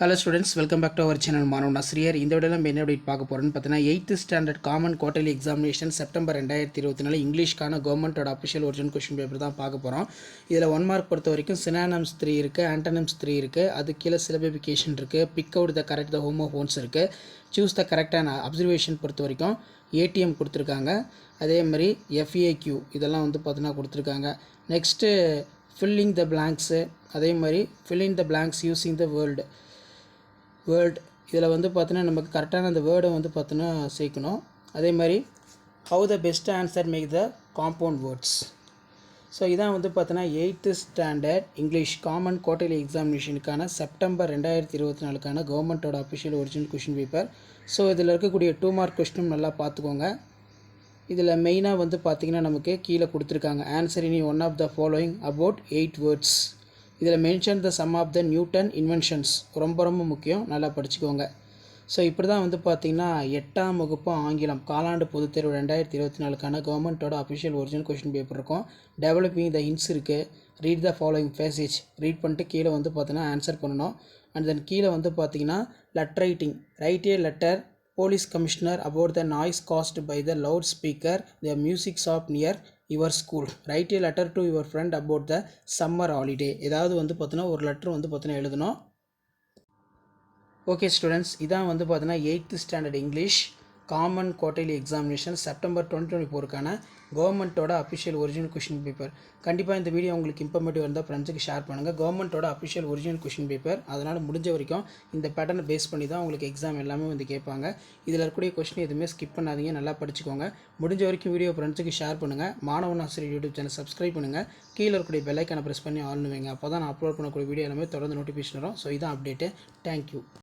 Hello students, welcome back to our channel Manav Nasriyar. இந்த வீடியோல நம்ம என்ன அப்டேட் பார்க்க போறோம்னு பார்த்தீங்கன்னா 8th standard common quarterly examination September 2024 இங்கிலீஷ்க்கான கவர்மெண்டோட அஃபிஷியல் ஒரிஜினல் क्वेश्चन பேப்பர் தான் பார்க்க போறோம். இதில் 1 மார்க் பொறுத்த வரைக்கும் சினானிம்ஸ் 3 இருக்கு, ஆண்டனிம்ஸ் 3 இருக்கு, அது கீழே சிலபிஃபிகேஷன் இருக்கு, big out the correct the homophones இருக்கு, சூஸ் த கரெக்டான அப்சர்வேஷன் பொறுத்த வரைக்கும் ஏடிஎம் கொடுத்துருக்காங்க. அதே மாதிரி FAQ இதெல்லாம் வந்து பார்த்தீங்கன்னா கொடுத்துருக்காங்க. நெக்ஸ்ட்டு ஃபில்லிங் த பிளாங்க்ஸு, அதே மாதிரி filling the blanks using the world இதில் வந்து பார்த்தீங்கன்னா நமக்கு கரெக்டான அந்த வேர்டை வந்து பார்த்தீங்கன்னா சேர்க்கணும். அதே மாதிரி how the best answer make the compound words. So இதான் வந்து பார்த்தீங்கன்னா 8th standard English common quarterly எக்ஸாமினேஷனுக்கான செப்டம்பர் 2024க்கான கவர்மெண்ட்டோட official original question paper. So இதில் இருக்கக்கூடிய 2 மார்க் கொஸ்டினும் நல்லா பார்த்துக்கோங்க. இதில் மெயினாக வந்து பார்த்திங்கன்னா நமக்கு கீழே கொடுத்துருக்காங்க answer in one of the following about 8 words. இதில் mention the some of the Newton inventions ரொம்ப முக்கியம், நல்லா படிச்சுக்கோங்க. ஸோ இப்படி தான் வந்து பார்த்திங்கன்னா 8ஆம் வகுப்பு ஆங்கிலம் காலாண்டு பொதுத் தேர்வு 2024க்கான கவர்மெண்ட்டோட அஃபிஷியல் ஒரிஜினல் கொஷின் பேப்பர் இருக்கும். டெவலப்பிங் த ஹிண்ட்ஸ் இருக்குது. Read the following passage, read பண்ணிட்டு கீழே வந்து பார்த்தீங்கன்னா ஆன்சர் பண்ணணும். அண்ட் தென் கீழே வந்து பார்த்திங்கன்னா letter writing, right A letter police commissioner about the noise caused by the loudspeaker the music shop near your school. Write a letter to your friend about the summer holiday. ஏதாவது வந்து பார்த்தீங்கன்னா ஒரு letter வந்து பார்த்தீங்கன்னா எழுதணும். Okay students, இதான் வந்து பார்த்தீங்கன்னா 8th standard English common quarterly examination September 2024க்கான கவர்மெண்ட்டோட அஃபிஷியல் ஒரிஜினல் கொஷின் பேப்பர். கண்டிப்பாக இந்த வீடியோ உங்களுக்கு இன்ஃபர்மேட்டிவ் இருந்தால் ஃப்ரெண்ட்ஸுக்கு ஷேர் பண்ணுங்கள். கவர்மெண்ட்டோட அஃபிஷியல் ஒரிஜினல் கொஷின் பேப்பர், அதனால் முடிஞ்ச வரைக்கும் இந்த பேட்டர்னை பேஸ் பண்ணி தான் உங்களுக்கு எக்ஸாம் எல்லாமே வந்து கேட்பாங்க. இதில் இருக்கக்கூடிய கொஸ்டின் எதுவுமே ஸ்கிப் பண்ணாதீங்க, நல்லா படிச்சுக்கோங்க. முடிஞ்ச வரைக்கும் வீடியோ ஃப்ரெண்ட்ஸுக்கு ஷேர் பண்ணுங்கள். மாணவன் ஆசிரியர் யூடியூப் சேனல் சப்ஸ்கிரைப் பண்ணுங்கள். கீழே இருக்கக்கூடிய பெல் ஐக்கானை ப்ரெஸ் பண்ணி ஆன் வைங்க. அப்போ தான் நான் அப்லோட் பண்ணக்கூடிய வீடியோ எல்லாமே தொடர்ந்து நோட்டிஃபிகேஷன் வரும். ஸோ இதான் அப்டேட்டு. தேங்க்யூ.